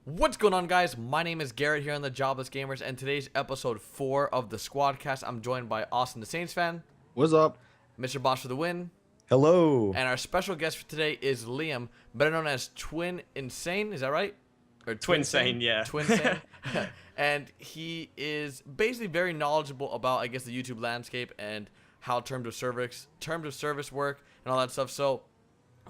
What's going on, guys? My name is Garrett here on the Jobless Gamers, and today's episode 4 of the SquadCast. I'm joined by Austin the SaintsFan. What's up? Mr. Boss for the win. Hello. And our special guest for today is Liam, better known as Twin Insane. Is that right? Or Twin Sane, yeah. Twin Sane. And he is basically very knowledgeable about, I guess, the YouTube landscape and how terms of service work and all that stuff. So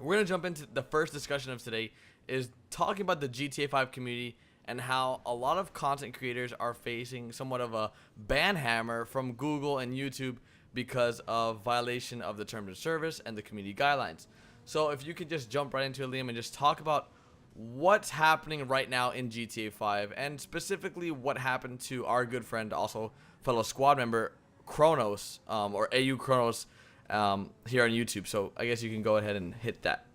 we're going to jump into the first discussion of today, is talking about the GTA 5 community and how a lot of content creators are facing somewhat of a ban hammer from Google and YouTube because of violation of the terms of service and the community guidelines. So if you could just jump right into it, Liam, and just talk about what's happening right now in GTA 5, and specifically what happened to our good friend, also fellow squad member, Kronos, or AUKronos, here on YouTube. So I guess you can go ahead and hit that.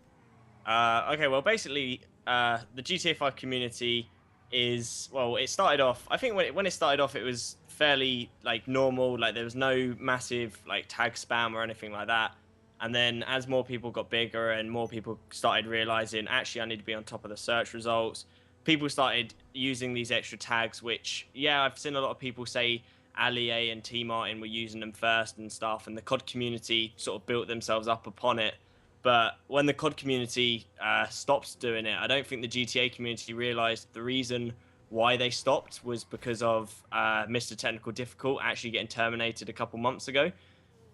Okay, well, basically, the GTA 5 community is, well, it started off, I think when it started off, it was fairly, like, normal. Like, there was no massive, like, tag spam or anything like that. And then as more people got bigger and more people started realizing, actually, I need to be on top of the search results, people started using these extra tags, which, yeah, I've seen a lot of people say Ali A and T Martin were using them first and stuff, and the COD community sort of built themselves up upon it. But when the COD community stopped doing it, I don't think the GTA community realized the reason why they stopped was because of Mr. Technical Difficult actually getting terminated a couple months ago.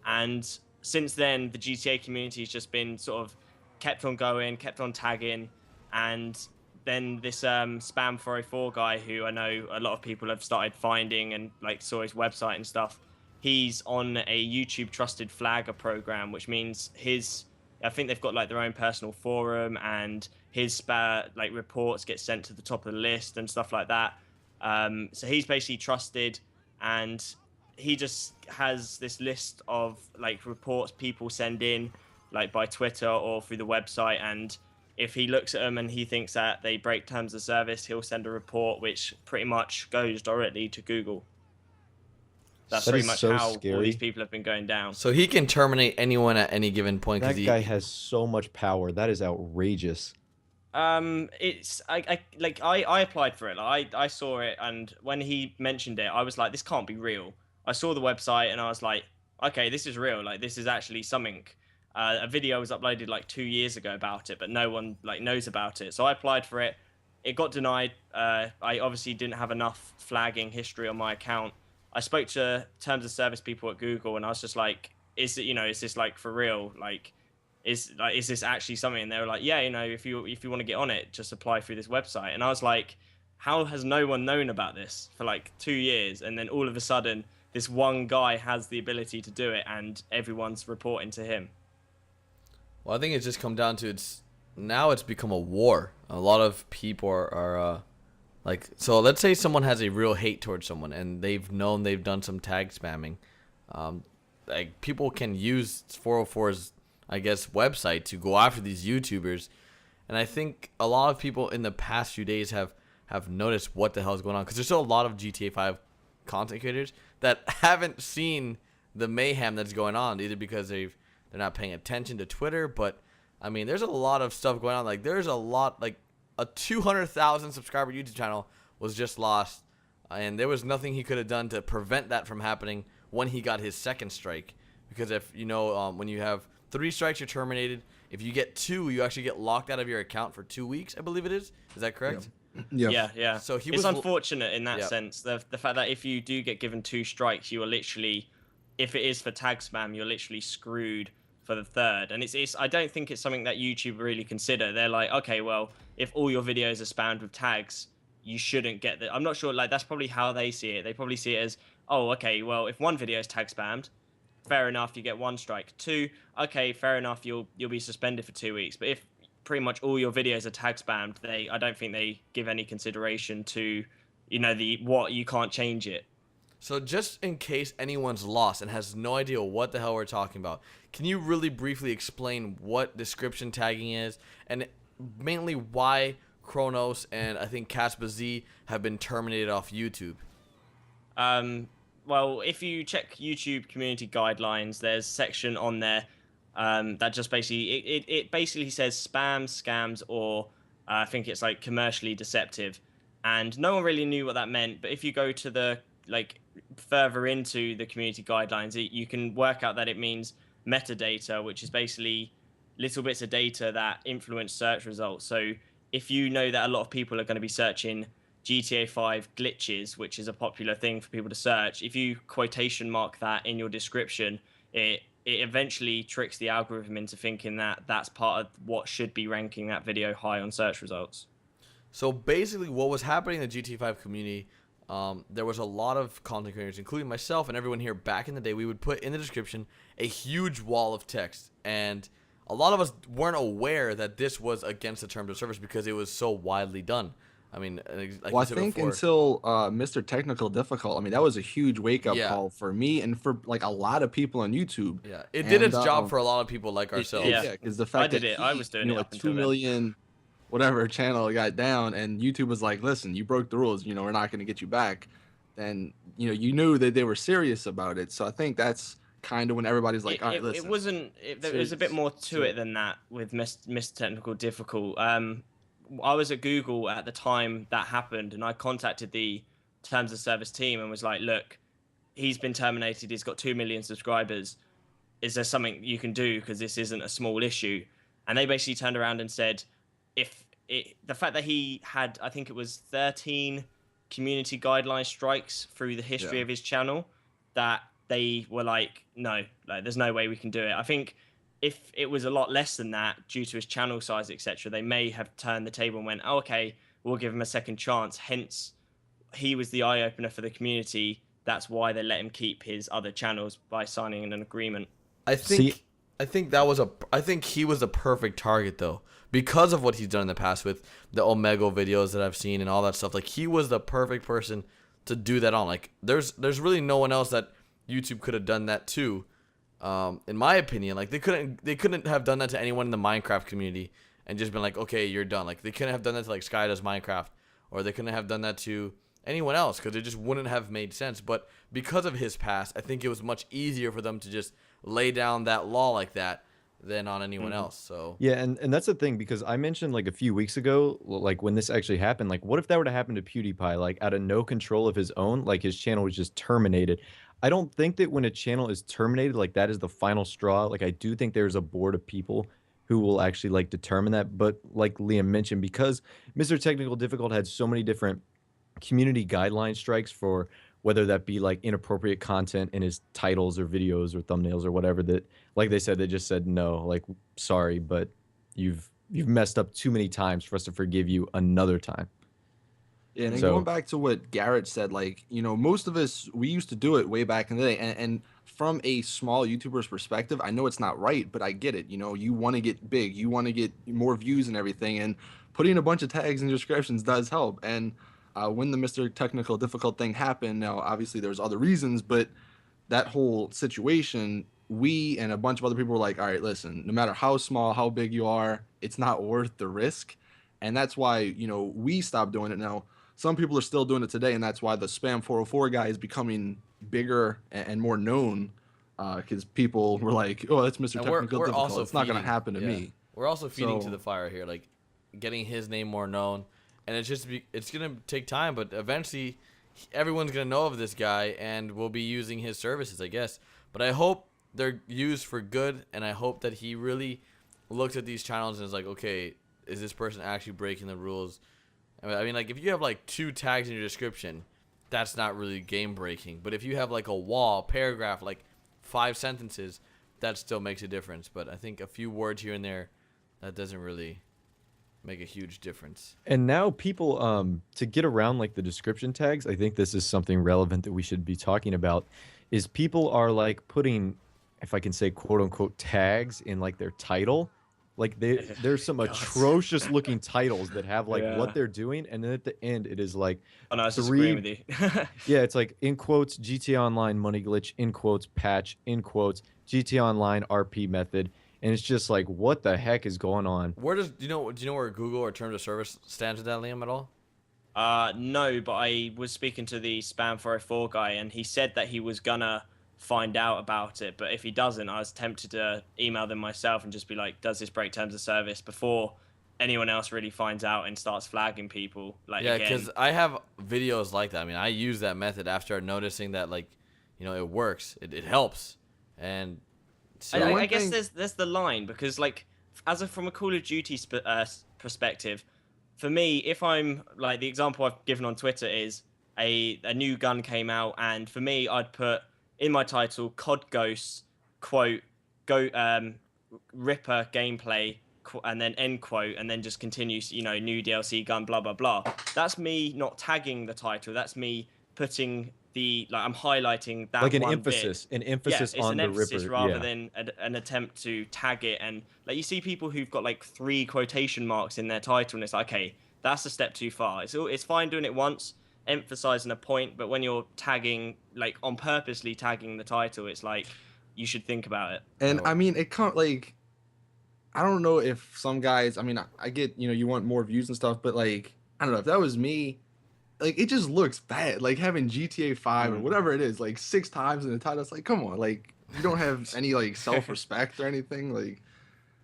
And since then, the GTA community has just been sort of kept on going, kept on tagging. And then this Spam 404 guy, who I know a lot of people have started finding and like saw his website and stuff, he's on a YouTube Trusted Flagger program, which means I think they've got like their own personal forum, and his like reports get sent to the top of the list and stuff like that. So he's basically trusted, and he just has this list of like reports people send in, like by Twitter or through the website. And if he looks at them and he thinks that they break terms of service, he'll send a report which pretty much goes directly to Google. That's pretty much how all these people have been going down. So he can terminate anyone at any given point. That guy has so much power. That is outrageous. It's I applied for it. Like, I saw it, and when he mentioned it, I was like, this can't be real. I saw the website and I was like, okay, this is real. Like, this is actually something. A video was uploaded like 2 years ago about it, but no one like knows about it. So I applied for it. It got denied. I obviously didn't have enough flagging history on my account. I spoke to terms of service people at Google, and I was just like, is this like for real? Like, is this actually something? And they were like, yeah, if you want to get on it, just apply through this website. And I was like, how has no one known about this for like 2 years? And then all of a sudden, this one guy has the ability to do it, and everyone's reporting to him. Well, I think it's just come down to now it's become a war. A lot of people are like, so let's say someone has a real hate towards someone and they've done some tag spamming. Like, people can use 404's, I guess, website to go after these YouTubers. And I think a lot of people in the past few days have noticed what the hell is going on, because there's still a lot of GTA 5 content creators that haven't seen the mayhem that's going on, either because they're not paying attention to Twitter. But I mean, there's a lot of stuff going on. Like, there's a lot, like a 200,000 subscriber YouTube channel was just lost, and there was nothing he could have done to prevent that from happening when he got his second strike. Because if when you have 3 strikes, you're terminated. If you get 2, you actually get locked out of your account for 2 weeks, I believe it is. Is that correct? Yeah. So it's unfortunate in that sense. The fact that if you do get given 2 strikes, you are literally, if it is for tag spam, you're literally screwed for the 3rd. And it's I don't think it's something that YouTube really consider. They're like, okay, well, if all your videos are spammed with tags, you shouldn't get that. I'm not sure, like, that's probably how they see it. They probably see it as, oh, okay, well, if one video is tag spammed, fair enough, you get 1 strike. 2, okay, fair enough, you'll be suspended for 2 weeks. But if pretty much all your videos are tag spammed, I don't think they give any consideration to, what you can't change it. So just in case anyone's lost and has no idea what the hell we're talking about, can you really briefly explain what description tagging is, and mainly why Kronos and I think Casper Z have been terminated off YouTube? well, if you check YouTube community guidelines, there's a section on there that just basically it basically says spam, scams, or I think it's like commercially deceptive, and no one really knew what that meant. But if you go to the like further into the community guidelines, you can work out that it means metadata, which is basically little bits of data that influence search results. So if you know that a lot of people are going to be searching GTA 5 glitches, which is a popular thing for people to search, if you quotation mark that in your description, it eventually tricks the algorithm into thinking that that's part of what should be ranking that video high on search results. So basically, what was happening in the GTA 5 community, there was a lot of content creators, including myself and everyone here back in the day. We would put in the description a huge wall of text, and a lot of us weren't aware that this was against the terms of service because it was so widely done. I mean, like Well, I you said think before, until Mr. Technical Difficult, I mean, that was a huge wake up Yeah. call for me and for like a lot of people on YouTube. yeah, it did And, its job for a lot of people like ourselves. yeah. Yeah, because the fact I did that it. I was doing you it know, up like until 2 then. million whatever channel got down, and YouTube was like, "Listen, you broke the rules. You know, we're not going to get you back." Then you knew that they were serious about it. So I think that's kind of when everybody's like, "All right, listen." It wasn't. There was a bit more to it than that with Mr. Technical Difficult. I was at Google at the time that happened, and I contacted the terms of service team and was like, "Look, he's been terminated. He's got 2 million subscribers. Is there something you can do? Because this isn't a small issue." And they basically turned around and said, the fact that he had, I think it was 13 community guideline strikes through the history of his channel, that they were like, no, like there's no way we can do it. I think if it was a lot less than that due to his channel size, etc., they may have turned the table and went, oh, okay, we'll give him a second chance. Hence, he was the eye opener for the community. That's why they let him keep his other channels by signing an agreement. I think that was I think he was the perfect target though, because of what he's done in the past with the Omega videos that I've seen and all that stuff. Like, he was the perfect person to do that on. Like, there's really no one else that YouTube could have done that to. In my opinion, like they couldn't have done that to anyone in the Minecraft community and just been like, okay, you're done. Like, they couldn't have done that to like Sky Does Minecraft, or they couldn't have done that to anyone else because it just wouldn't have made sense. But because of his past, I think it was much easier for them to just lay down that law like that than on anyone else. So Yeah, and that's the thing, because I mentioned like a few weeks ago, like when this actually happened, like what if that were to happen to PewDiePie, like out of no control of his own, like his channel was just terminated. I don't think that when a channel is terminated, like that is the final straw. Like I do think there's a board of people who will actually like determine that. But like Liam mentioned, because Mr. Technical Difficult had so many different community guideline strikes for whether that be like inappropriate content in his titles or videos or thumbnails or whatever, that, like they said, they just said, no, like, sorry, but you've messed up too many times for us to forgive you another time. Yeah, and then So- going back to what Garrett said, like, most of us, we used to do it way back in the day. And from a small YouTuber's perspective, I know it's not right, but I get it. You want to get big, you want to get more views and everything. And putting a bunch of tags and descriptions does help. And when the Mr. Technical Difficult thing happened, now, obviously, there's other reasons, but that whole situation, we and a bunch of other people were like, all right, listen, no matter how small, how big you are, it's not worth the risk. And that's why, we stopped doing it now. Some people are still doing it today, and that's why the Spam 404 guy is becoming bigger and more known, because people were like, "Oh, that's Mr. And Technical we're Difficult. also It's not going to feeding- happen to yeah. me." We're also feeding to So- the fire here, like getting his name more known, and it's gonna take time, but eventually everyone's gonna know of this guy and will be using his services, I guess. But I hope they're used for good, and I hope that he really looks at these channels and is like, okay, is this person actually breaking the rules? I mean, like, if you have like 2 tags in your description, that's not really game breaking. But if you have like a wall, paragraph, like 5 sentences, that still makes a difference. But I think a few words here and there, that doesn't really make a huge difference. And now people, to get around like the description tags, I think this is something relevant that we should be talking about, is people are like putting, if I can say, quote unquote, tags in like their title. Like there's some atrocious looking titles that have like Yeah. what they're doing, and then at the end it is like, Oh, no, I was just 3 agreeing with you. yeah, it's like in quotes GTA Online money glitch, in quotes patch, in quotes GTA Online RP method, and it's just like, what the heck is going on? Where do you know where Google or terms of service stands with that, Liam, at all? No, but I was speaking to the Spam 404 guy, and he said that he was gonna find out about it. But if he doesn't, I was tempted to email them myself and just be like, "Does this break terms of service?" before anyone else really finds out and starts flagging people. Like, Yeah, again, because I have videos like that. I mean, I use that method after noticing that, like, you know, it works. It helps. And so I guess there's the line, because like from a Call of Duty perspective, for me, if I'm like, the example I've given on Twitter is a new gun came out, and for me, I'd put in my title COD Ghosts quote go Ripper gameplay and then end quote, and then just continues, you know, new DLC gun, blah blah blah. That's me not tagging the title. That's me putting I'm highlighting that Like an one emphasis, bit. an emphasis Yeah, it's on an the emphasis Ripper. rather Yeah. than an attempt to tag it. And like, you see people who've got like 3 quotation marks in their title, and it's like, okay, that's a step too far. It's fine doing it once, emphasizing a point, but when you're tagging, like on purposely tagging the title, it's like, you should think about it. And No. I mean, it can't like, I don't know if some guys, I mean, I get, you know, you want more views and stuff, but like, I don't know if that was me, like, it just looks bad. Like having GTA 5 or whatever it is, like 6 times in the title. It's like, come on, like, you don't have any like self-respect or anything. Like,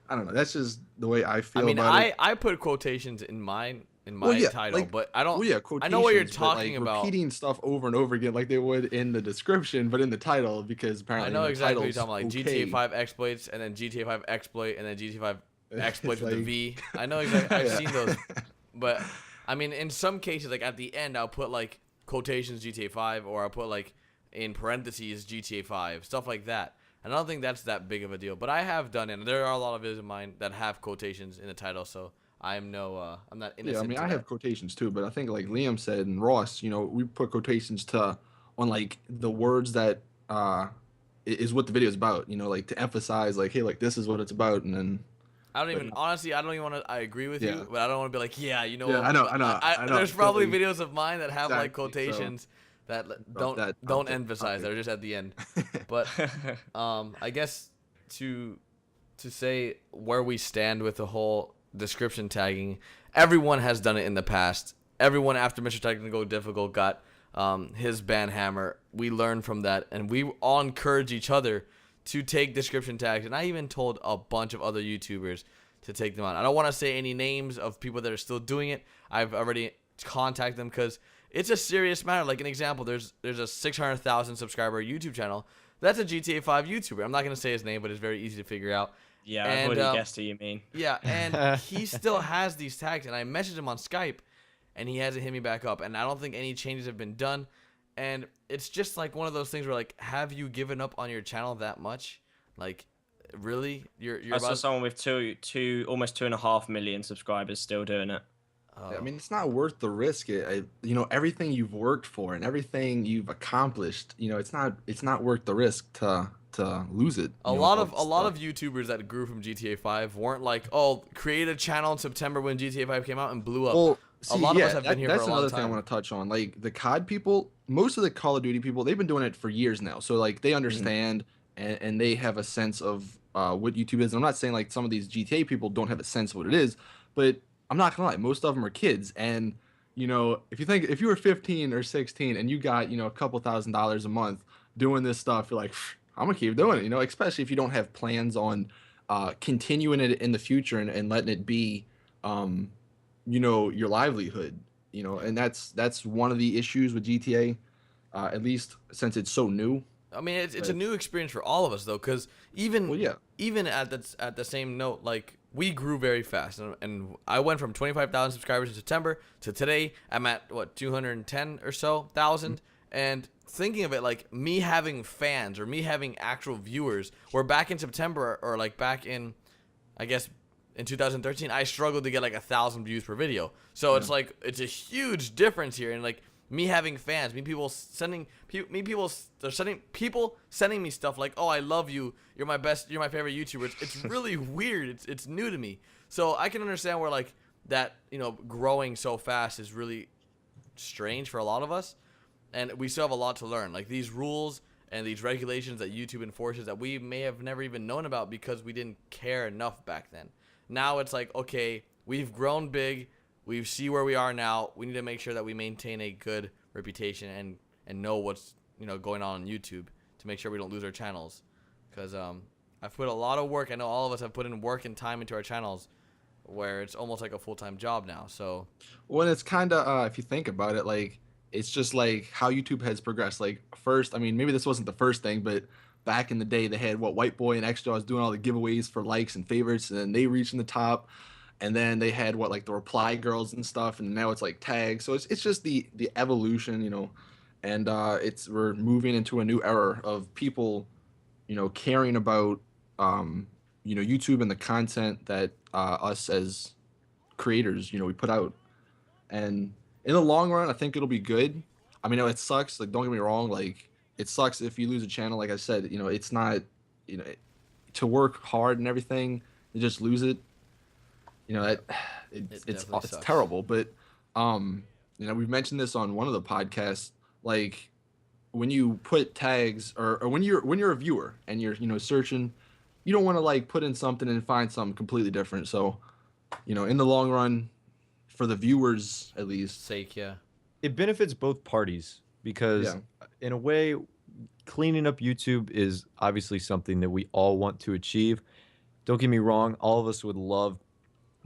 I don't know. That's just the way I feel I mean, about it. I put quotations in my Well, yeah, title, like, but I don't. well, yeah, I know what you're quotations, but, talking like, about. repeating stuff over and over again, like they would in the description, but in the title, because I apparently know the exactly what you're title's talking about, like okay. GTA 5 exploits, and then GTA 5 exploit, and then GTA 5 exploits It's with the like- V. I know exactly. I've Yeah. seen those, but I mean, in some cases, like at the end, I'll put like quotations GTA 5, or I'll put like in parentheses GTA 5, stuff like that. And I don't think that's that big of a deal, but I have done it. And there are a lot of videos of mine that have quotations in the title, so I'm I'm not innocent. Yeah, I mean, to I that. have quotations too, but I think like Liam said and Ross, you know, we put quotations on like the words that is what the video is about, you know, like to emphasize like, hey, like this is what it's about, and then I don't even honestly. I don't even want to. I agree with Yeah. you, but I don't want to be like, yeah, you know. Yeah, what, I know, but I know, I know, There's probably totally. videos of mine that have like Exactly, so quotations that drop that don't topic. emphasize. They're just at the end. But I guess to say where we stand with the whole description tagging, everyone has done it in the past. Everyone after Mr. Technical Difficult got his ban hammer. We learned from that, and we all encourage each other to take description tags. And I even told a bunch of other YouTubers to take them on. I don't want to say any names of people that are still doing it. I've already contacted them because it's a serious matter. Like an example, there's a 600,000 subscriber YouTube channel. That's a GTA 5 YouTuber. I'm not going to say his name, but it's very easy to figure out. Yeah, I've And, already guessed who you mean. Yeah, and he still has these tags, and I messaged him on Skype, and he hasn't hit me back up, and I don't think any changes have been done. And it's just like one of those things where, like, have you given up on your channel that much? Like, really? You're I saw about someone with almost 2.5 million subscribers still doing it. I mean, it's not worth the risk. You know, everything you've worked for and everything you've accomplished, you know, it's not worth the risk to lose it. A lot of YouTubers that grew from GTA 5 weren't like, oh, create a channel in September when GTA 5 came out and blew up. Well, a lot of us have been here for a that's long another thing I time. want to touch on. Like the COD people, most of the Call of Duty people, they've been doing it for years now. So like they understand and they have a sense of what YouTube is. And I'm not saying like some of these GTA people don't have a sense of what it is, but I'm not gonna lie, most of them are kids. And you know, if you were 15 or 16 and you got, you know, a couple $1,000s a month doing this stuff, you're like, I'm gonna keep doing it, you know, especially if you don't have plans on continuing it in the future and letting it be you know, your livelihood, you know. And that's one of the issues with GTA, at least since it's so new. I mean, it's a new experience for all of us though, because even at the same note, like we grew very fast, and I went from 25,000 subscribers in September to today I'm at what 210 or so thousand, and thinking of it like me having fans or me having actual viewers, where back in September or like back in, I guess, in 2013, I struggled to get like 1,000 views per video. So it's like, it's a huge difference here. And like me having fans, people sending me stuff like, oh, I love you. You're my favorite YouTuber. It's really weird. It's new to me. So I can understand where like that, you know, growing so fast is really strange for a lot of us. And we still have a lot to learn. Like these rules and these regulations that YouTube enforces that we may have never even known about because we didn't care enough back then. Now it's like, okay, we've grown big. we see where we are now. We need to make sure that we maintain a good reputation and know what's going on YouTube to make sure we don't lose our channels. Because I've put a lot of work. I know all of us have put in work and time into our channels, where it's almost like a full-time job now. So, Well, it's kind of if you think about it, like it's just like how YouTube has progressed. Like first, I mean, maybe this wasn't the first thing, but back in the day, they had White Boy and X-Jaws doing all the giveaways for likes and favorites, and then they reached in the top. And then they had like the reply girls and stuff, and now it's like tags. So it's just the evolution, and we're moving into a new era of people, caring about YouTube and the content that us as creators, we put out. And in the long run, I think it'll be good. I mean, it sucks. Like, don't get me wrong. Like, it sucks if you lose a channel. Like I said, it's not, to work hard and everything, you just lose it. That it's sucks. terrible. But we've mentioned this on one of the podcasts. Like, when you put tags or when you're a viewer and you're searching, you don't want to like put in something and find something completely different. So, in the long run, for the viewers at least, sake, yeah. It benefits both parties because in a way, cleaning up YouTube is obviously something that we all want to achieve. Don't get me wrong, all of us would love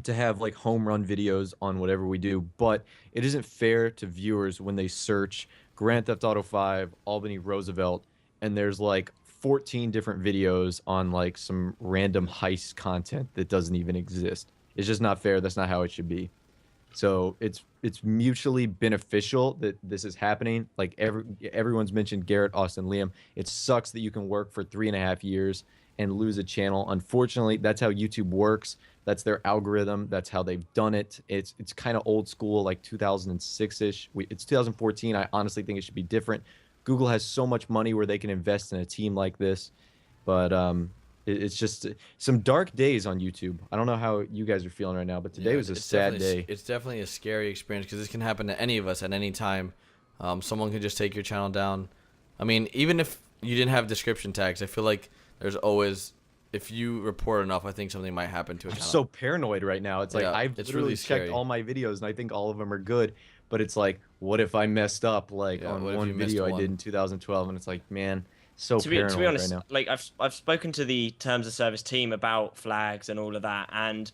to have like home run videos on whatever we do, but it isn't fair to viewers when they search Grand Theft Auto 5 Albany Roosevelt and there's like 14 different videos on like some random heist content that doesn't even exist. It's just not fair. That's not how it should be. So it's mutually beneficial that this is happening. Like everyone's mentioned Garrett, Austin, Liam. It sucks that you can work for 3.5 years and lose a channel. Unfortunately, that's how YouTube works. That's their algorithm. That's how they've done it. It's kind of old school, like 2006-ish. It's 2014. I honestly think it should be different. Google has so much money where they can invest in a team like this. But it's just some dark days on YouTube. I don't know how you guys are feeling right now, but today was a sad day. It's definitely a scary experience because this can happen to any of us at any time. Someone can just take your channel down. I mean, even if you didn't have description tags, I feel like there's always, if you report enough, I think something might happen to a I'm channel. so paranoid right now. It's like I've it's literally really checked scary. all my videos and I think all of them are good. But it's like, what if I messed up like on what if one you missed video I one? did in 2012? And it's like, man, so To be paranoid honest, right now. like I've spoken to the terms of service team about flags and all of that, and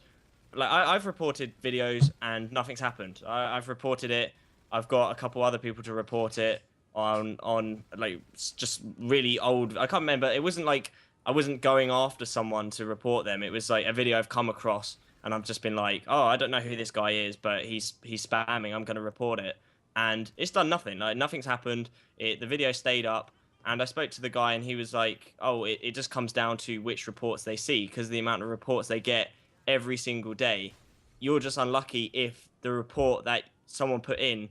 like I've reported videos and nothing's happened. I've reported it. I've got a couple other people to report it on like just really old. I can't remember. It wasn't like I wasn't going after someone to report them. It was like a video I've come across and I've just been like, oh, I don't know who this guy is, but he's spamming. I'm gonna report it, and it's done nothing. Like nothing's happened. The video stayed up. And I spoke to the guy and he was like, oh, it just comes down to which reports they see because the amount of reports they get every single day. You're just unlucky if the report that someone put in,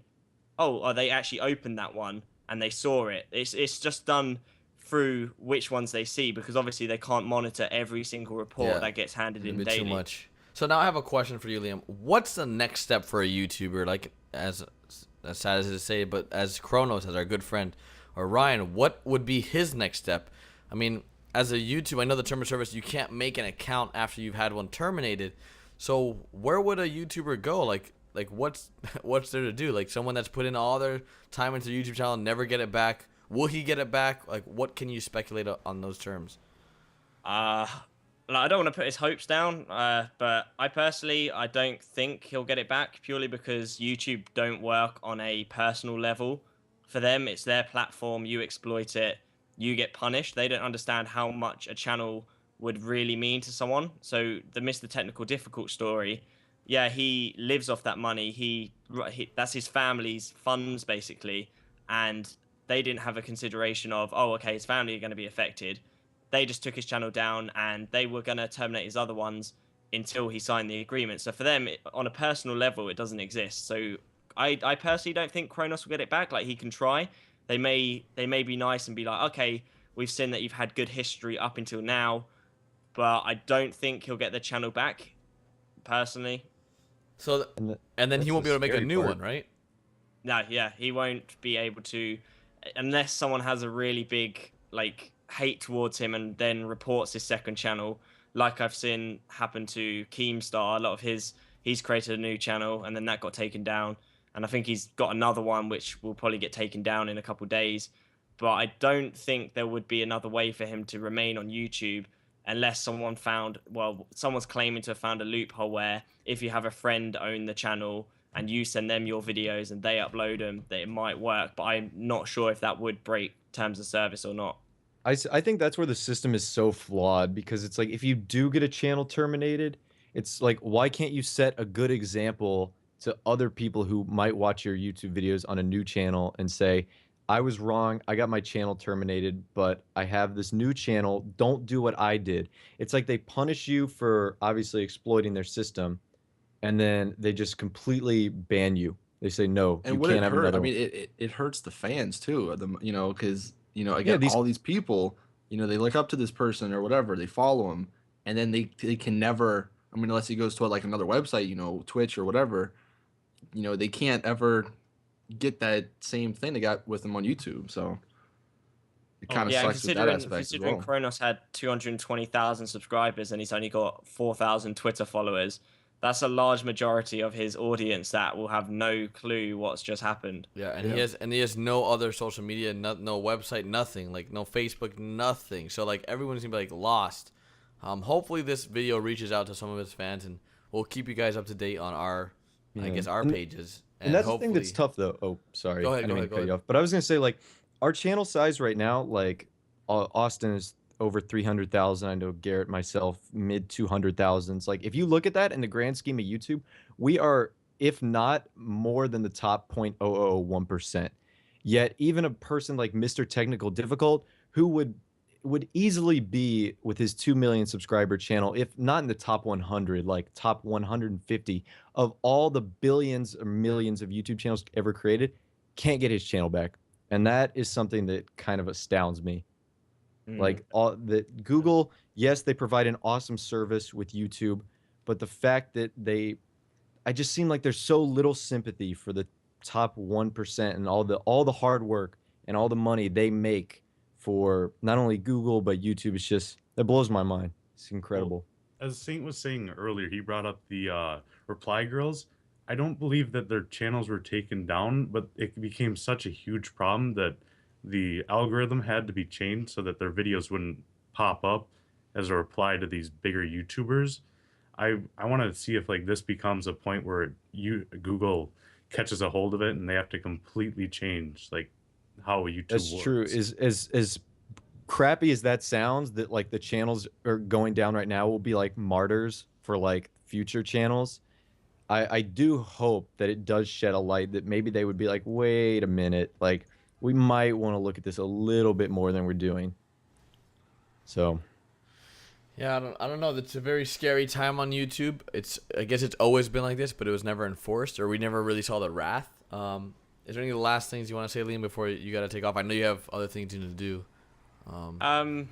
they actually opened that one and they saw it. It's just done through which ones they see because obviously they can't monitor every single report that gets handed in daily. Too much. So now I have a question for you, Liam. What's the next step for a YouTuber? Like, as sad as it is to say, but as Kronos, as our good friend, or Ryan, what would be his next step? I mean, as a YouTube, I know the term of service, you can't make an account after you've had one terminated. So where would a YouTuber go? Like what's there to do? Like someone that's put in all their time into their YouTube channel and never get it back. Will he get it back? Like what can you speculate on those terms? I don't want to put his hopes down, but I don't think he'll get it back purely because YouTube don't work on a personal level. For them, it's their platform. You exploit it, you get punished. They don't understand how much a channel would really mean to someone. So the Mr. Technical Difficult story, yeah, he lives off that money. He that's his family's funds basically, and they didn't have a consideration of, oh, okay, his family are going to be affected. They just took his channel down, and they were going to terminate his other ones until he signed the agreement. So for them, on a personal level, it doesn't exist. So I personally don't think Kronos will get it back. Like he can try. They may be nice and be like, okay, we've seen that you've had good history up until now, but I don't think he'll get the channel back, personally. So and then he won't be able to make a new part. one, right? No, yeah, he won't be able to, unless someone has a really big like hate towards him and then reports his second channel, like I've seen happen to Keemstar. A lot of his he's created a new channel, and then that got taken down. And I think he's got another one which will probably get taken down in a couple of days. But I don't think there would be another way for him to remain on YouTube unless someone's claiming to have found a loophole where if you have a friend own the channel and you send them your videos and they upload them, that it might work. But I'm not sure if that would break terms of service or not. I think that's where the system is so flawed, because it's like if you do get a channel terminated, it's like, why can't you set a good example to other people who might watch your YouTube videos on a new channel and say, I was wrong, I got my channel terminated, but I have this new channel, don't do what I did. It's like they punish you for obviously exploiting their system, and then they just completely ban you. They say, no, And you what can't it have hurt, another I one. mean, it hurts the fans too. Because Yeah, again, these all these people, they look up to this person or whatever, they follow him, and then they can never. I mean, unless he goes to like another website, Twitch or whatever, they can't ever get that same thing they got with him on YouTube. So it kind of Yeah, and sucks with that aspect as considering well. Kronos had 220,000 subscribers and he's only got 4,000 Twitter followers, that's a large majority of his audience that will have no clue what's just happened. Yeah, and Yeah. he has no other social media, no website, nothing, like no Facebook, nothing. So like everyone's gonna be like lost. Hopefully this video reaches out to some of his fans, and we'll keep you guys up to date on our, I Yeah. guess, our pages. And that's the hopefully, thing that's tough, though. Oh, sorry. Go ahead, I go didn't mean ahead, to go cut you ahead. off. But I was going to say, like, our channel size right now, like, Austin is over 300,000. I know Garrett, myself, mid 200,000s. Like, if you look at that in the grand scheme of YouTube, we are, if not more than the top 0.001%. Yet, even a person like Mr. Technical Difficult, who would easily be with his 2 million subscriber channel, if not in the top 100, like top 150 of all the billions or millions of YouTube channels ever created, can't get his channel back. And that is something that kind of astounds me. Like all the Google, yes, they provide an awesome service with YouTube, but the fact that I just seem like there's so little sympathy for the top 1% and all the hard work and all the money they make for not only Google but YouTube. It's just, that blows my mind. It's incredible. As Saint was saying earlier, he brought up the reply girls. I don't believe that their channels were taken down, but it became such a huge problem that the algorithm had to be changed so that their videos wouldn't pop up as a reply to these bigger YouTubers. I want to see if like this becomes a point where Google catches a hold of it and they have to completely change like how YouTube That's works. true. As crappy as that sounds, that like the channels are going down right now will be like martyrs for like future channels. I do hope that it does shed a light that maybe they would be like, wait a minute, like we might want to look at this a little bit more than we're doing. So yeah, I don't know. It's a very scary time on YouTube. I guess it's always been like this, but it was never enforced, or we never really saw the wrath. Is there any last things you want to say, Liam, before you got to take off? I know you have other things you need to do. I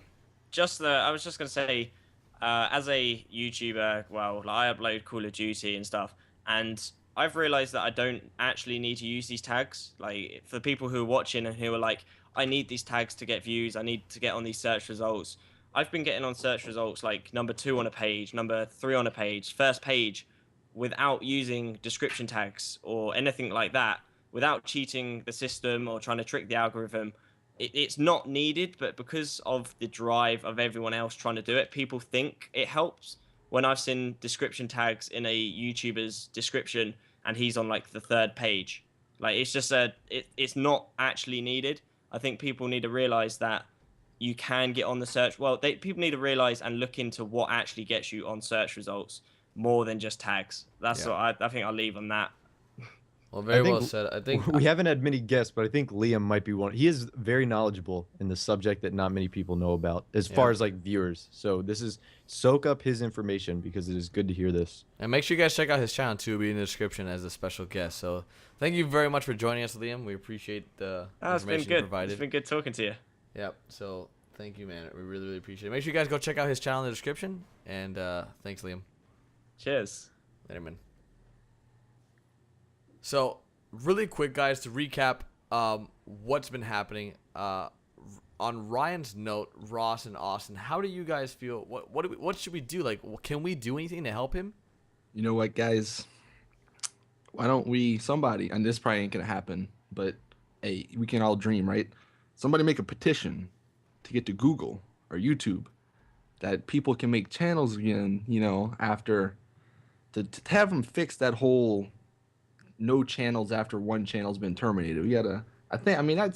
was just gonna say, as a YouTuber, well, like, I upload Call of Duty and stuff, and I've realized that I don't actually need to use these tags. Like, for people who are watching and who are like, I need these tags to get views, I need to get on these search results. I've been getting on search results like number 2 on a page, number 3 on a page, first page, without using description tags or anything like that, without cheating the system or trying to trick the algorithm. It's not needed, but because of the drive of everyone else trying to do it, people think it helps. When I've seen description tags in a YouTuber's description and he's on like the 3rd page, like it's just it's not actually needed. I think people need to realize that you can get on the search. Well, people need to realize and look into what actually gets you on search results more than just tags. That's what I think I'll leave on that. Well, very well said. I think we haven't had many guests, but I think Liam might be one. He is very knowledgeable in the subject that not many people know about, as far as like viewers. So this is soak up his information, because it is good to hear this. And make sure you guys check out his channel too. It'll be in the description as a special guest. So thank you very much for joining us, Liam. We appreciate the information you provided. It's been good talking to you. Yep. So thank you, man. We really, really appreciate it. Make sure you guys go check out his channel in the description. And thanks, Liam. Cheers. Later, man. So, really quick, guys, to recap what's been happening. On Ryan's note, Ross and Austin, how do you guys feel? What should we do? Like, can we do anything to help him? You know what, guys? Why don't we, somebody, and this probably ain't gonna happen, but hey, we can all dream, right? Somebody make a petition to get to Google or YouTube that people can make channels again, you know, after to have them fix that whole no channels after one channel's been terminated. We gotta, I mean, what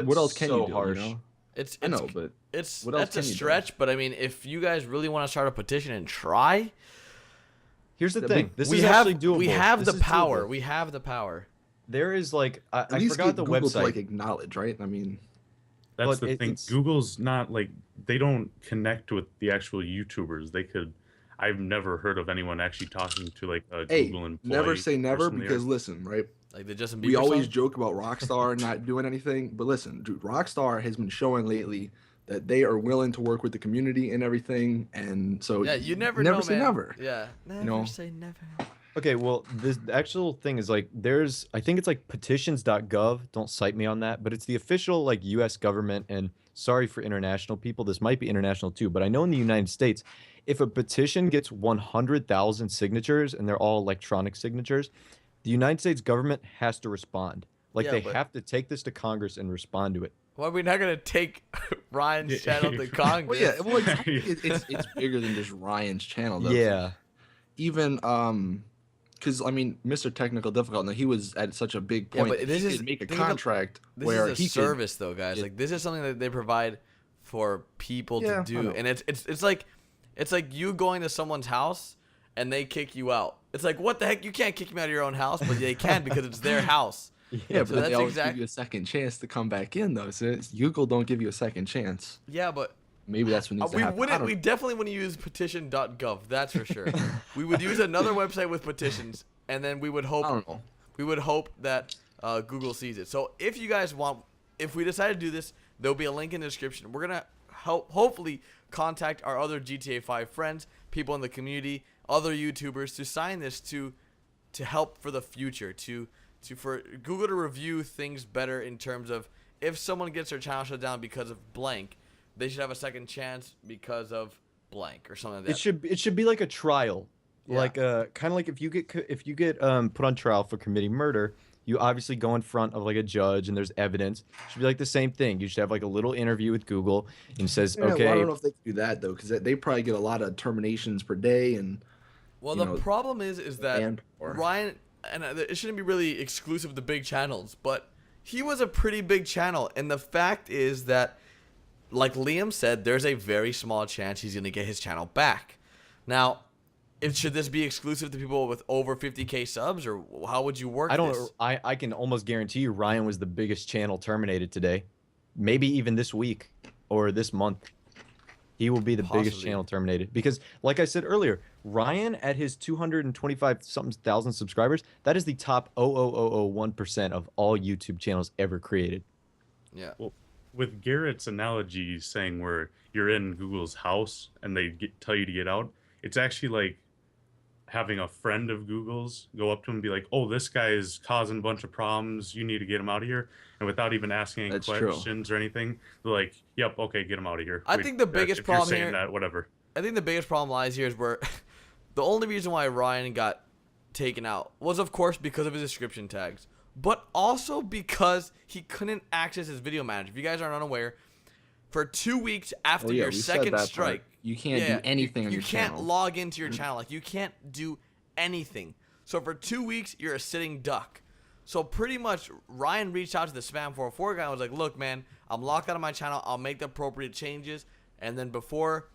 That's else can you so do, harsh. you know? It's I know, but it's what else that's a can you do? stretch, but I mean, if you guys really want to start a petition and try, Here's the Yeah, thing. but This we is have actually doable. we have This the is power. doable. We have the power. There is like At I least forgot get the Google website. to like acknowledge, right? I mean, That's But the thing. it's Google's not like they don't connect with the actual YouTubers. They could. I've never heard of anyone actually talking to like a hey, Google employee. never say never personally or- because listen, right? Like the Justin Bieber We always song. joke about Rockstar not doing anything, but listen, dude, Rockstar has been showing lately that they are willing to work with the community and everything, and so Yeah, you never say know, man. never. Yeah, never know? say never. Okay, well, this the actual thing is like I think it's like petitions.gov. Don't cite me on that, but it's the official like US government, and sorry for international people, this might be international too, but I know in the United States, if a petition gets 100,000 signatures and they're all electronic signatures, the United States government has to respond. Like Yeah, they but- have to take this to Congress and respond to it. Well, we're not gonna take Ryan's Yeah. channel to Congress. Well, yeah, well, it's bigger than just Ryan's channel, though. Yeah. Even because I mean, Mr. Technical Difficult, now he was at such a big Yeah, point. but that this he is- could make a think about- contract This where is a he service, though, guys. Yeah. Like this is something that they provide for people Yeah, to I do, know. and it's like you going to someone's house and they kick you out. It's like, what the heck? You can't kick me out of your own house, but they can because it's their house. Yeah, but So then that's they always exact- give you a second chance to come back in, though. So Google don't give you a second chance. Yeah, but Maybe that's what needs to happen. we definitely wouldn't use petition.gov. That's for sure. We would use another website with petitions, and then we would I hope don't know. that Google sees it. So if you guys want, if we decide to do this, there'll be a link in the description. We're gonna hopefully contact our other GTA 5 friends, people in the community, other YouTubers to sign this to help for the future, for Google to review things better in terms of if someone gets their channel shut down because of blank, they should have a second chance because of blank or something like that. It should be like a trial. Yeah. Like kind of like if you get put on trial for committing murder, you obviously go in front of like a judge and there's evidence. It should be like the same thing. You should have like a little interview with Google and says, Yeah, well, okay, I don't know if they can do that though, because they probably get a lot of terminations per day, and Well, you the know, problem is that manpower. Ryan, and it shouldn't be really exclusive to big channels, but he was a pretty big channel, and the fact is that, like Liam said, there's a very small chance he's gonna get his channel back. Now, should this be exclusive to people with over 50K subs, or how would you work I don't. this? I can almost guarantee you Ryan was the biggest channel terminated today, maybe even this week or this month. He will be the biggest Possibly. channel terminated because, like I said earlier, Ryan at his 225 something thousand subscribers, that is the top 0.0001% of all YouTube channels ever created. Yeah. Well, with Garrett's analogy saying where you're in Google's house and they tell you to get out, it's actually like having a friend of Google's go up to him and be like, "Oh, this guy is causing a bunch of problems. You need to get him out of here." And without even asking any That's true. questions or anything, they're like, "Yep, okay, get him out of here." I think the biggest if you're problem saying here- that, whatever. I think the biggest problem lies here is where the only reason why Ryan got taken out was, of course, because of his description tags, but also because he couldn't access his video manager. If you guys aren't unaware, for 2 weeks after Oh, yeah, your we said second that part. strike, You can't do anything on you your can't channel. log into your channel. Like, you can't do anything. So for 2 weeks, you're a sitting duck. So pretty much, Ryan reached out to the Spam 404 guy and was like, "Look, man, I'm locked out of my channel. I'll make the appropriate changes." And then before,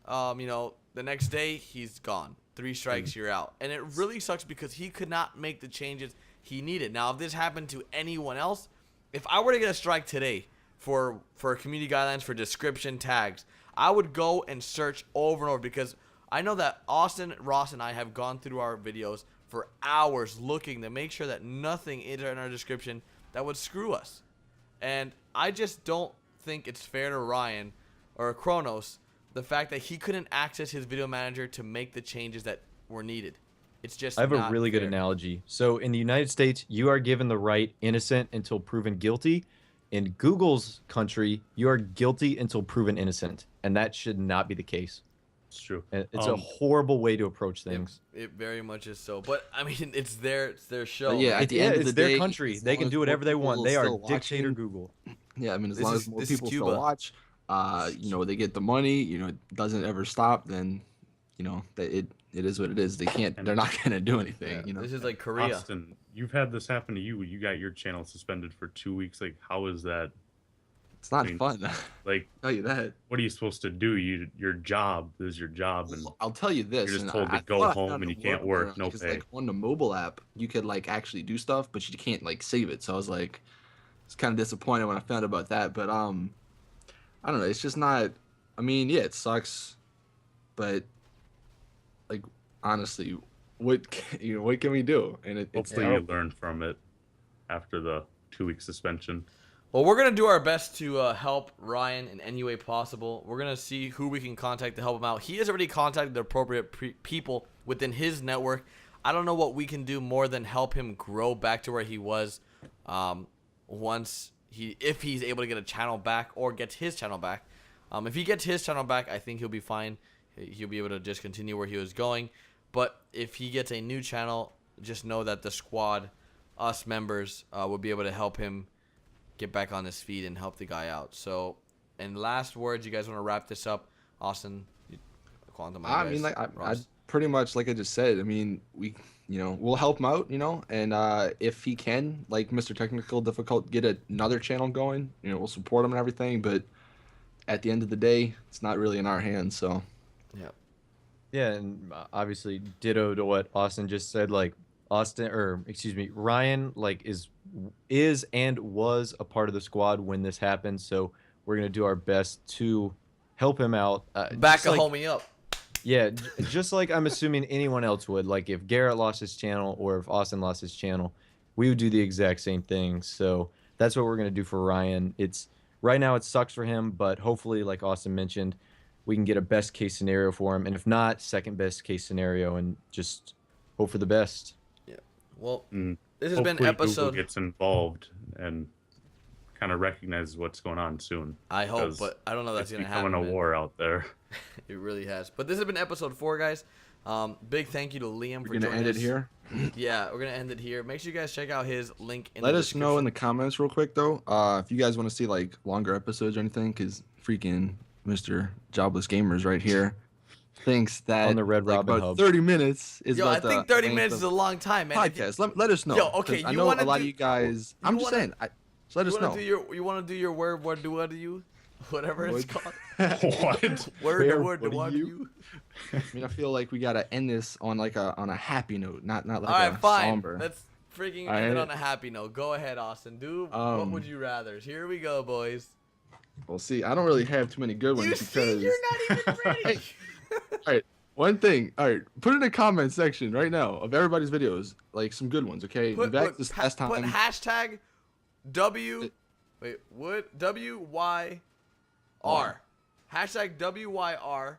the next day, he's gone. 3 strikes, you're out. And it really sucks because he could not make the changes he needed. Now, if this happened to anyone else, if I were to get a strike today for community guidelines for description tags, I would go and search over and over because I know that Austin, Ross, and I have gone through our videos for hours looking to make sure that nothing is in our description that would screw us. And I just don't think it's fair to Ryan or Kronos the fact that he couldn't access his video manager to make the changes that were needed. It's just I have a not really good fair. analogy. So in the United States, you are given the right innocent until proven guilty. In Google's country, you are guilty until proven innocent, and that should not be the case. It's true. And it's a horrible way to approach things. It very much is so. But I mean, it's their show. But yeah, right? at the end of it's the their day, country. as They long can as do more whatever they people want. They are still dictator watching- Google. Yeah, I mean, as This long is- as more this is people Cuba. still watch, you know, they get the money, you know, it doesn't ever stop, then, you know, that it is what it is. They're not gonna do anything, Yeah, you know. this is like Korea. Austin, you've had this happen to you. You got your channel suspended for 2 weeks. Like, how is that? It's not I mean, fun. Like, I'll tell you that. what are you supposed to do? Your job is your job, and I'll tell you this. you're just and told to I go thought I home found and a you can't workaround work, no because, pay. like, on the mobile app, you could like actually do stuff, but you can't like save it. So I was like, it's kind of disappointed when I found out about that. But I don't know. It's just not. I mean, yeah, it sucks, but like honestly, what what can we do? And it's hopefully you terrible. learn from it after the 2-week suspension. Well, we're gonna do our best to help Ryan in any way possible. We're gonna see who we can contact to help him out. He has already contacted the appropriate people within his network. I don't know what we can do more than help him grow back to where he was if he's able to get a channel back or gets his channel back. If he gets his channel back, I think he'll be fine. He'll be able to just continue where he was going. But if he gets a new channel, just know that the squad, us members, will be able to help him get back on his feet and help the guy out. So, in last words, you guys want to wrap this up? Austin, Quantum, I mean, like I pretty much like I just said. I mean, we'll help him out, and if he can, like Mr. Technical Difficult, get another channel going, we'll support him and everything. But at the end of the day, it's not really in our hands. So, Yeah, and obviously ditto to what Austin just said. Like Ryan, like is and was a part of the squad when this happened. So we're gonna do our best to help him out. back a homie up. Yeah, just like I'm assuming anyone else would. Like if Garrett lost his channel or if Austin lost his channel, we would do the exact same thing. So that's what we're gonna do for Ryan. It's right now it sucks for him, but hopefully, like Austin mentioned, we can get a best case scenario for him, and if not, second best case scenario, and just hope for the best. Yeah. Well, this has been Hopefully episode. Google gets involved and kind of recognizes what's going on soon. I hope, 'cause but I don't know that's it's gonna happen. becoming a man. war out there. It really has. But this has been episode 4, guys. Big thank you to Liam for we're gonna joining end us. it here. Yeah, we're gonna end it here. Make sure you guys check out his link in Let the us know in description. the comments real quick though, if you guys want to see like longer episodes or anything, because freaking Mr. Jobless Gamers right here thinks that On the Red like, Robin about Hub. 30 minutes is Yo, I about think the 30 length minutes of is a long time, man. If you- podcast. Let us know. Yo, okay, 'cause I you know wanna a lot of do- you guys. I'm just wanna- saying. So let us know. You want to do your word? What do you? Whatever it's called. What? Word. what do What do you? you? I mean, I feel like we gotta end this on like on a happy note, not like All right, a fine. somber. Let's freaking All end it right. on a happy note. Go ahead, Austin. Do what would you rather? Here we go, boys. We'll see. I don't really have too many good ones You because. see, you're not even ready. All right, one thing. All right, put in the comment section right now of everybody's videos, like some good ones. Okay, Put this last time. hashtag WYR. Hashtag WYR,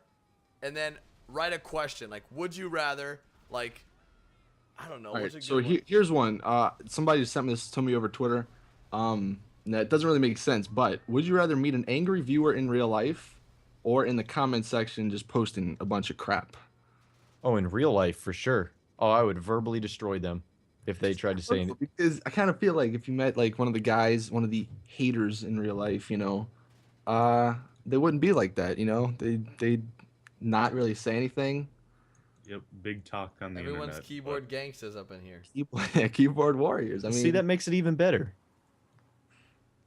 and then write a question like, would you rather? Like, I don't know. All right, What's a so good one? here's one. Somebody just sent this to me over Twitter. That doesn't really make sense, but would you rather meet an angry viewer in real life, or in the comment section just posting a bunch of crap? Oh, in real life, for sure. Oh, I would verbally destroy them if they tried to say anything. Because I kind of feel like if you met like one of the guys, one of the haters in real life, they wouldn't be like that. They'd not really say anything. Yep, big talk on the Everyone's internet. keyboard gangsters up in here. Keyboard warriors. I mean, See, that makes it even better.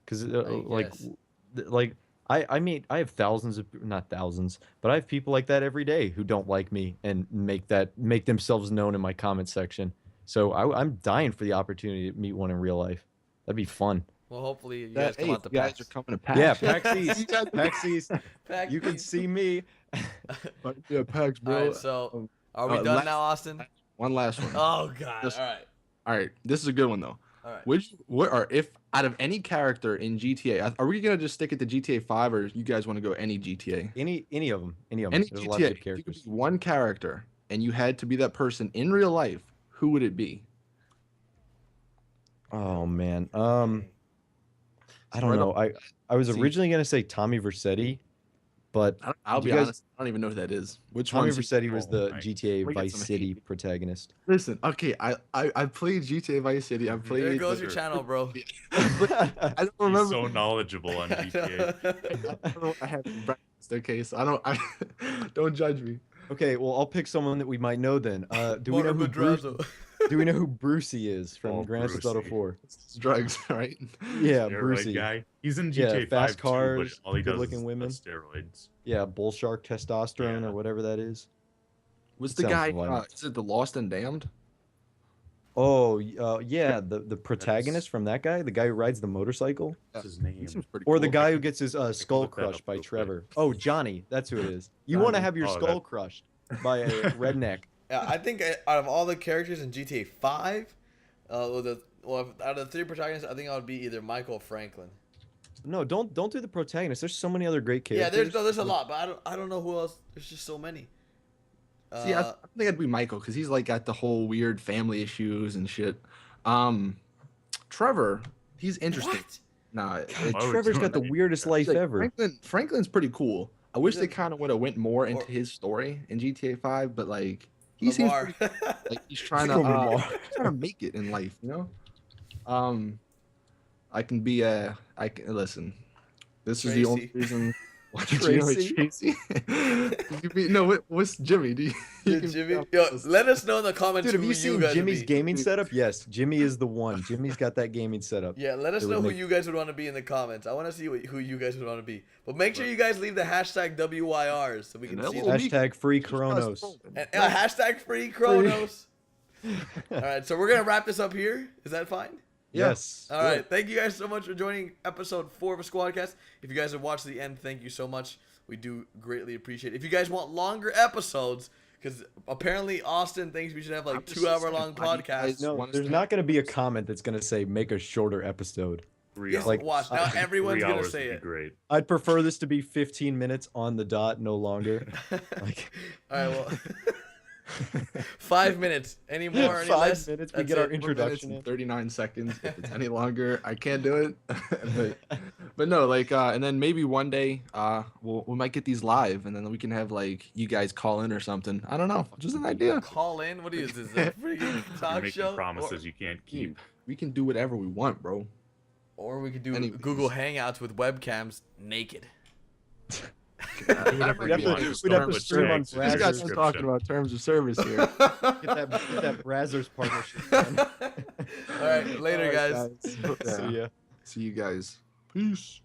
Because guess. I mean, I have thousands of, not thousands, but I have people like that every day who don't like me and make themselves known in my comment section. So I'm dying for the opportunity to meet one in real life. That'd be fun. Well, hopefully you that, guys come hey, out the you guys packs. are coming to PAX. Yeah, PAX East. You guys- PAX East. Pack You can these. see me. Yeah, PAX, All bro. right, so are we done last- now, Austin? One last one. Oh God! Just- All right, All right, this is a good one though. all right. If out of any character in GTA, are we gonna just stick it to GTA 5, or you guys want to go any GTA? Any of them. Any of them. Any There's GTA. a lot of good If you could characters. be one character and you had to be that person in real life, who would it be? Oh man. I don't Right know. I was See. originally gonna say Tommy Vercetti, But I'll did be you guys- honest. I don't even know who that is. Which Tommy one? said he was the my- GTA We get Vice some City hate. protagonist. Listen, okay, I played GTA Vice City. I played. There goes the- your channel, bro. I don't He's remember. so knowledgeable on GTA. I don't know what I had for breakfast. Okay, so I don't. Don't judge me. Okay, well, I'll pick someone that we might know then. Do we know who Bruce? Madrazo. Do we know who Brucey is from Oh, Grand Theft Auto Brucey. 4? It's drugs, right? Yeah, Steroid Brucey. guy. He's in Yeah, GTA 5 fast too, cars, but all he does good-looking is women. steroids. Yeah, bull shark testosterone Yeah. or whatever that is. Was It the sounds guy? violent. Is it the Lost and Damned? Oh, yeah, the protagonist from that guy, the guy who rides the motorcycle, What's his He name? seems pretty or the cool. guy who gets his skull look that crushed up by real quick. Trevor. Oh, Johnny, that's who it is. You want to Johnny. have your Oh, skull that- crushed by a redneck. Yeah, I think out of all the characters in GTA 5, out of the 3 protagonists, I think I would be either Michael or Franklin. No, don't do the protagonist. There's so many other great characters. Yeah, there's a lot, but I don't know who else. There's just so many. See, I think I'd be Michael because he's like got the whole weird family issues and shit. Trevor, he's interesting. What? Nah, Why would Trevor's you got the make weirdest that? life like, ever. Franklin's pretty cool. I wish He's they a- kind of would have went more into or- his story in GTA 5, but like he seems Lamar. pretty, like he's trying to Lamar. he's trying to make it in life, you know. I can be I can listen. This is the only Tracy. reason. Tracy? Tracy? No, what's Jimmy? Do you, Yeah, you can- Jimmy, yo, let us know in the comments Dude, have who you you seen guys Jimmy's would be. gaming setup? Yes, Jimmy is the one. Jimmy's got that gaming setup. Yeah, let us It would know who make- you guys would want to be in the comments. I want to see who you guys would want to be. But make sure you guys leave the hashtag WYRs so we can And see hello, them. Hashtag free Just Kronos. trust And, hashtag free Kronos. All right, so we're gonna wrap this up here. Is that fine? Yes. All right. Thank you guys so much for joining episode 4 of a SquadCast. If you guys have watched to the end, thank you so much. We do greatly appreciate it. If you guys want longer episodes, because apparently Austin thinks we should have like I'm just 2-hour saying, long why do you podcasts. guys- No, want us there's to- not going to be a comment that's going to say make a shorter episode. 3 Yes, hours. like, watch. Now everyone's 3 gonna hours say would be it. great. I'd prefer this to be 15 minutes on the dot, no longer. Like, All right, well, 5 minutes. Any more? Any 5 less? minutes, we That's get our it. 4 minutes introduction and in. 39 seconds. If it's any longer, I can't do it. but no, like, and then maybe one day, we might get these live, and then we can have like you guys call in or something. I don't know, just an idea. Call in. What is this? A freaking You're talk making show? promises you can't keep. We can do whatever we want, bro. Or we could do Anyways. Google Hangouts with webcams naked. Do whatever We'd have you to- want. Just we'd have don't to put stream on tags in These the Brazzers. guys are description. talking about terms of service here. Get that Brazzers partnership done. All right, later, All right, guys. guys. See ya. See you guys. Peace.